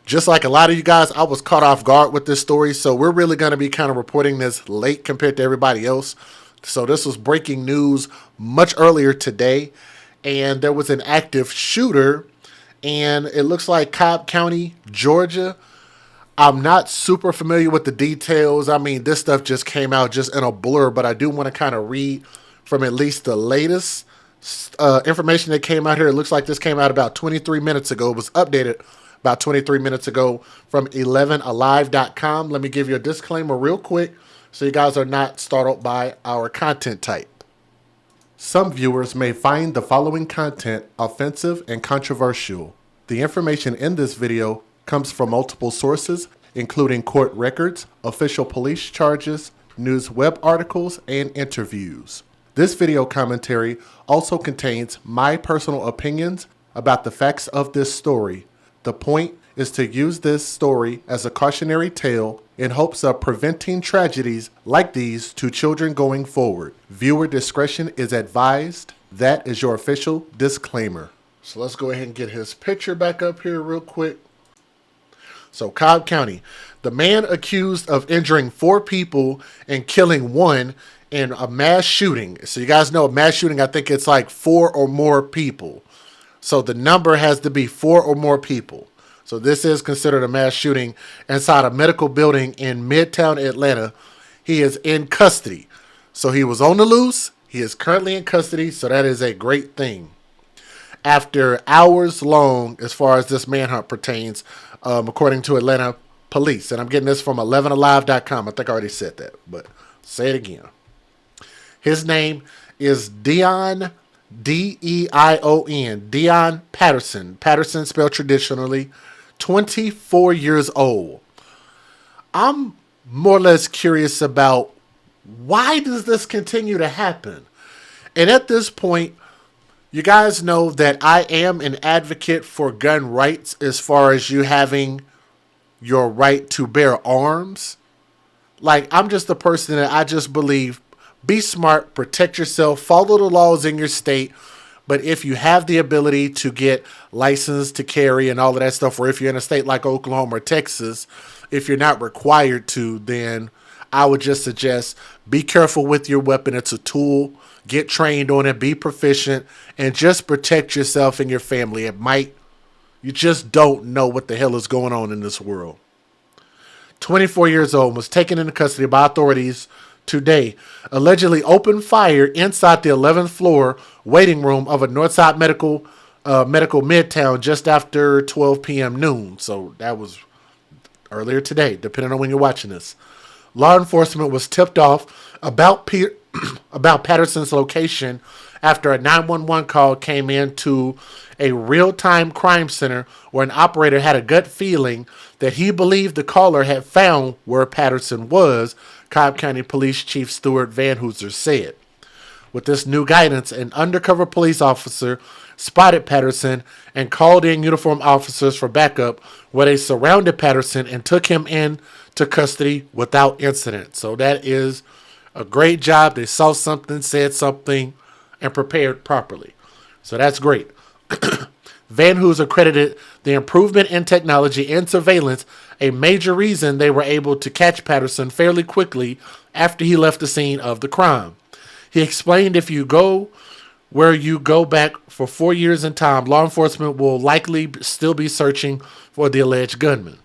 Just like a lot of you guys, I was caught off guard with this story, so we're really going to be kind of reporting this late compared to everybody else. So this was breaking news much earlier today, and there was an active shooter, and it looks like Cobb County, Georgia. I'm not super familiar with the details. I mean, this stuff just came out just in a blur, but I do want to kind of read from at least the latest information that came out here. It looks like this came out about 23 minutes ago. It was updated about 23 minutes ago from 11alive.com. Let me give you a disclaimer real quick so you guys are not startled by our content type. Some viewers may find the following content offensive and controversial. The information in this video comes from multiple sources, including court records, official police charges, news web articles, and interviews. This video commentary also contains my personal opinions about the facts of this story. The point is to use this story as a cautionary tale in hopes of preventing tragedies like these to children going forward. Viewer discretion is advised. That is your official disclaimer. So let's go ahead and get his picture back up here real quick. So Cobb County, the man accused of injuring 4 people and killing 1 in a mass shooting. So you guys know a mass shooting, I think it's like 4 or more people. So the number has to be 4 or more people. So this is considered a mass shooting inside a medical building in Midtown, Atlanta. He is in custody. So he was on the loose. He is currently in custody. So that is a great thing. After hours long, as far as this manhunt pertains, according to Atlanta police. And I'm getting this from 11alive.com. I think I already said that, but say it again. His name is Deion, D-E-I-O-N, Deion Patterson. Patterson spelled traditionally, 24 years old. I'm more or less curious about why does this continue to happen? And at this point, you guys know that I am an advocate for gun rights as far as you having your right to bear arms. Like, I'm just a person that I just believe be smart, protect yourself, follow the laws in your state. But if you have the ability to get licensed to carry and all of that stuff, or if you're in a state like Oklahoma or Texas, if you're not required to, then I would just suggest be careful with your weapon. It's a tool. Get trained on it. Be proficient. And just protect yourself and your family. You just don't know what the hell is going on in this world. 24 years old, was taken into custody by authorities today, allegedly opened fire inside the 11th floor waiting room of a Northside Medical Midtown just after 12 p.m. noon. So that was earlier today, depending on when you're watching this. Law enforcement was tipped off about Patterson's location after a 911 call came in to a real-time crime center where an operator had a gut feeling that he believed the caller had found where Patterson was, Cobb County Police Chief Stuart Van Hooser said. With this new guidance, an undercover police officer spotted Patterson and called in uniformed officers for backup, where they surrounded Patterson and took him into custody without incident. So that is a great job. They saw something, said something, and prepared properly. So that's great. Van Hooser credited the improvement in technology and surveillance a major reason they were able to catch Patterson fairly quickly after he left the scene of the crime. He explained if you go where you go back for 4 years in time, law enforcement will likely still be searching for the alleged gunman.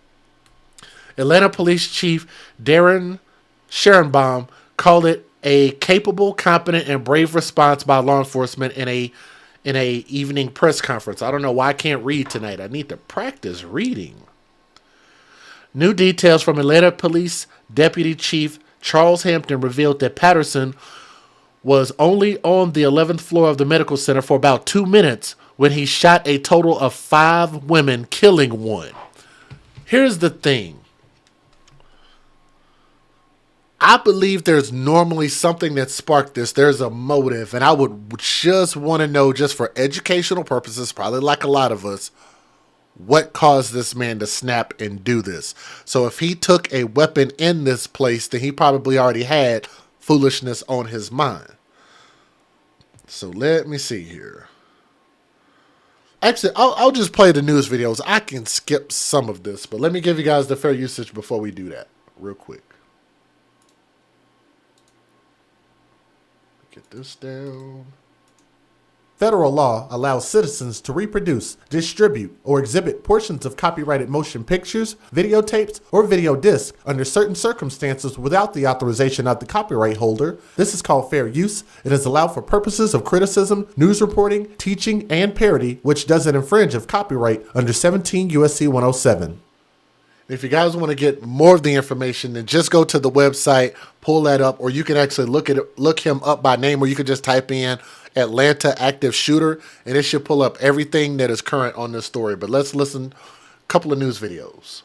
Atlanta Police Chief Darren Scherenbaum called it a capable, competent, and brave response by law enforcement in a evening press conference. I don't know why I can't read tonight. I need to practice reading. New details from Atlanta Police Deputy Chief Charles Hampton revealed that Patterson was only on the 11th floor of the medical center for about 2 minutes when he shot a total of 5 women, killing 1. Here's the thing. I believe there's normally something that sparked this. There's a motive, and I would just want to know, just for educational purposes, probably like a lot of us, what caused this man to snap and do this. So if he took a weapon in this place, then he probably already had foolishness on his mind. So let me see here. Actually, I'll just play the news videos. I can skip some of this, but let me give you guys the fair usage before we do that real quick. Get this down. Federal law allows citizens to reproduce, distribute, or exhibit portions of copyrighted motion pictures, videotapes, or video discs under certain circumstances without the authorization of the copyright holder. This is called fair use. It is allowed for purposes of criticism, news reporting, teaching, and parody, which doesn't infringe of copyright under 17 U.S.C. 107. If you guys want to get more of the information, then just go to the website, pull that up, or you can actually look him up by name, or you can just type in Atlanta active shooter, and it should pull up everything that is current on this story. But let's listen a couple of news videos.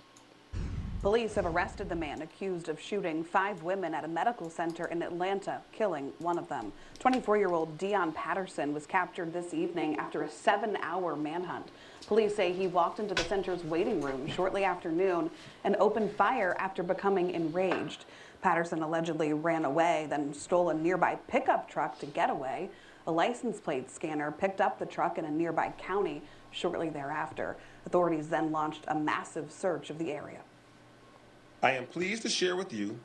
Police have arrested the man accused of shooting 5 women at a medical center in Atlanta, killing one of them. 24-year-old Dion Patterson was captured this evening after a 7-hour manhunt. Police say he walked into the center's waiting room shortly after noon and opened fire after becoming enraged. Patterson allegedly ran away, then stole a nearby pickup truck to get away. A license plate scanner picked up the truck in a nearby county shortly thereafter. Authorities then launched a massive search of the area. I am pleased to share with you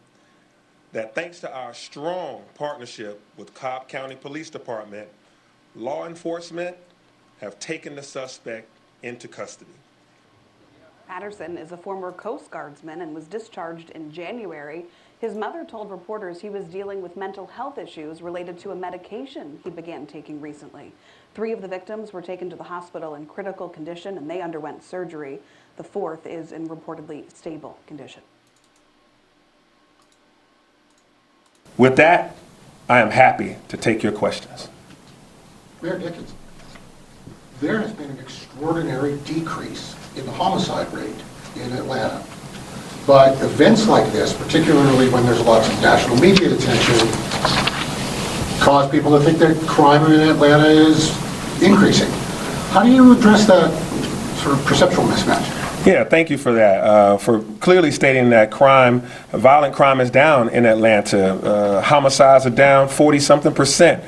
that thanks to our strong partnership with Cobb County Police Department, law enforcement have taken the suspect into custody. Patterson is a former Coast Guardsman and was discharged in January. His mother told reporters he was dealing with mental health issues related to a medication he began taking recently. 3 of the victims were taken to the hospital in critical condition and they underwent surgery. The 4th is in reportedly stable condition. With that, I am happy to take your questions. Mayor Dickens, there has been an extraordinary decrease in the homicide rate in Atlanta. But events like this, particularly when there's lots of national media attention, cause people to think that crime in Atlanta is increasing. How do you address that sort of perceptual mismatch? Yeah, thank you for that, for clearly stating that violent crime is down in Atlanta. Homicides are down 40-something%.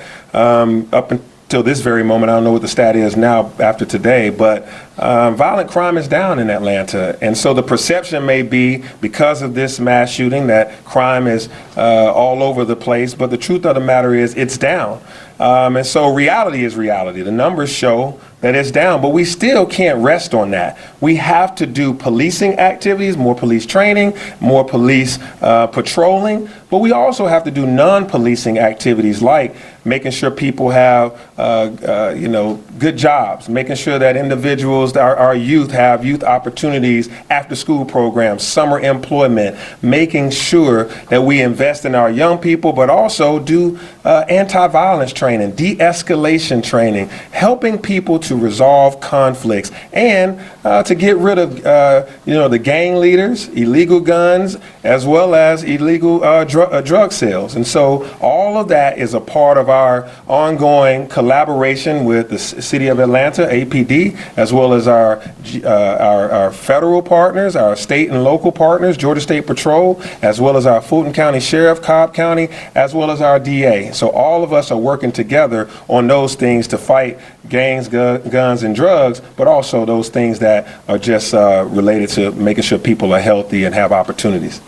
Up until this very moment, I don't know what the stat is now after today, but violent crime is down in Atlanta. And so the perception may be, because of this mass shooting, that crime is all over the place, but the truth of the matter is it's down. And so reality is reality. The numbers show that it's down, but we still can't rest on that. We have to do policing activities, more police training, more police patrolling, but we also have to do non-policing activities like making sure people have good jobs, making sure that individuals, our youth, have youth opportunities, after school programs, summer employment, making sure that we invest in our young people, but also do anti-violence training, de-escalation training, helping people to resolve conflicts, and to get rid of the gang leaders, illegal guns, as well as illegal drug sales. And so all of that is a part of our ongoing collaboration with the City of Atlanta, APD, as well as our federal partners, our state and local partners, Georgia State Patrol, as well as our Fulton County Sheriff, Cobb County, as well as our DA. So all of us are working together on those things to fight gangs, guns, and drugs, but also those things that are just related to making sure people are healthy and have opportunities.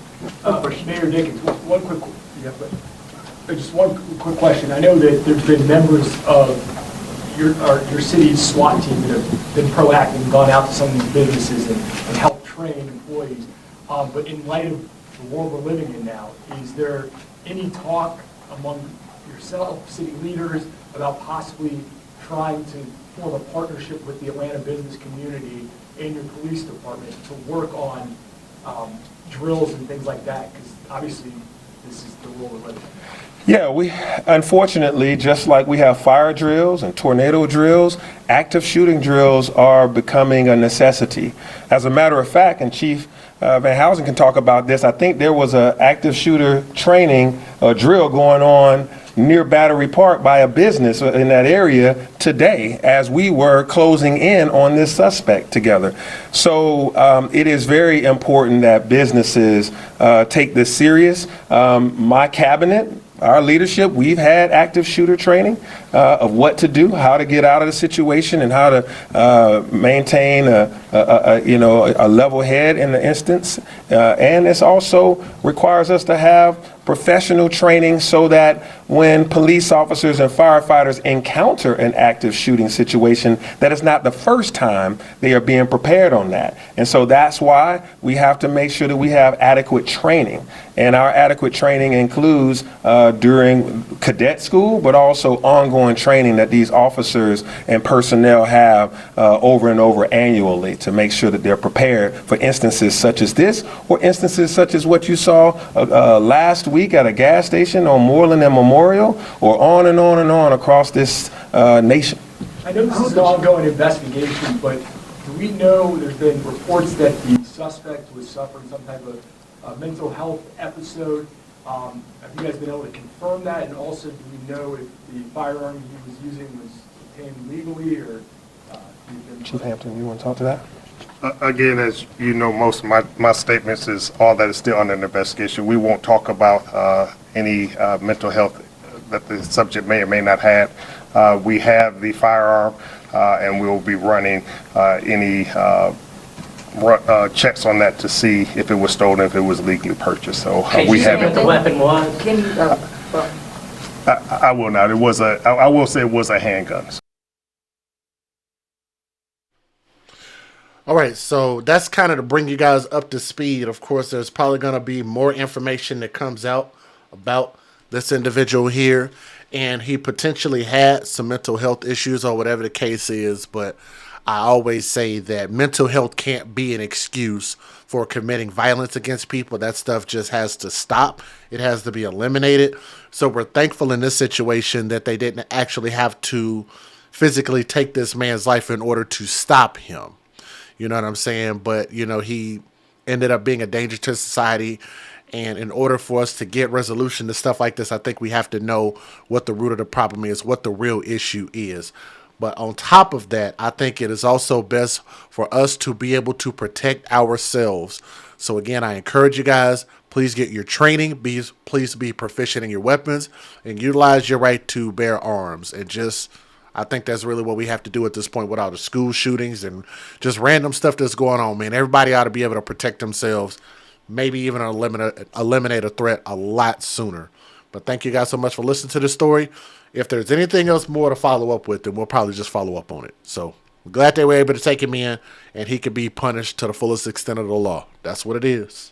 Mayor Dickens, just one quick question. I know that there's been members of your city's SWAT team that have been proactive and gone out to some of these businesses and helped train employees. But in light of the world we're living in now, is there any talk among yourself, city leaders, about possibly trying to form a partnership with the Atlanta business community and your police department to work on drills and things like that? Because obviously this is the world we're living in. Yeah, we unfortunately, just like we have fire drills and tornado drills, active shooting drills are becoming a necessity. As a matter of fact, and Chief Van Housen can talk about this, I think there was an active shooter training drill going on near Battery Park by a business in that area today as we were closing in on this suspect together. So it is very important that businesses take this serious. My cabinet our leadership, we've had active shooter training of what to do, how to get out of the situation, and how to maintain a level head in the instance. And this also requires us to have professional training so that when police officers and firefighters encounter an active shooting situation, that it's not the first time they are being prepared on that. And so that's why we have to make sure that we have adequate training. And our adequate training includes during cadet school, but also ongoing training that these officers and personnel have over and over annually to make sure that they're prepared for instances such as this, or instances such as what you saw last week at a gas station on Moreland and Memorial, or on and on and on across this nation. I know this is an ongoing investigation, but do we know there's been reports that the suspect was suffering some type of mental health episode? Have you guys been able to confirm that? And also, do we know if the firearm he was using was obtained legally, or? Chief Hampton, you want to talk to that? Again, as you know, most of my statements is all that is still under investigation. We won't talk about any mental health that the subject may or may not have. We have the firearm, and we'll be running any checks on that to see if it was stolen, if it was legally purchased. So we haven't. The weapon was. Can you, I will not. It was a. I will say it was a handgun. All right, so that's kind of to bring you guys up to speed. Of course, there's probably going to be more information that comes out about this individual here, and he potentially had some mental health issues or whatever the case is, but I always say that mental health can't be an excuse for committing violence against people. That stuff just has to stop. It has to be eliminated. So we're thankful in this situation that they didn't actually have to physically take this man's life in order to stop him. You know what I'm saying? But, you know, he ended up being a danger to society. And in order for us to get resolution to stuff like this, I think we have to know what the root of the problem is, what the real issue is. But on top of that, I think it is also best for us to be able to protect ourselves. So again, I encourage you guys, please get your training, please be proficient in your weapons, and utilize your right to bear arms. And just, I think that's really what we have to do at this point with all the school shootings and just random stuff that's going on, man. Everybody ought to be able to protect themselves, maybe even eliminate a threat a lot sooner. But thank you guys so much for listening to this story. If there's anything else more to follow up with, then we'll probably just follow up on it. So I'm glad they were able to take him in, and he could be punished to the fullest extent of the law. That's what it is.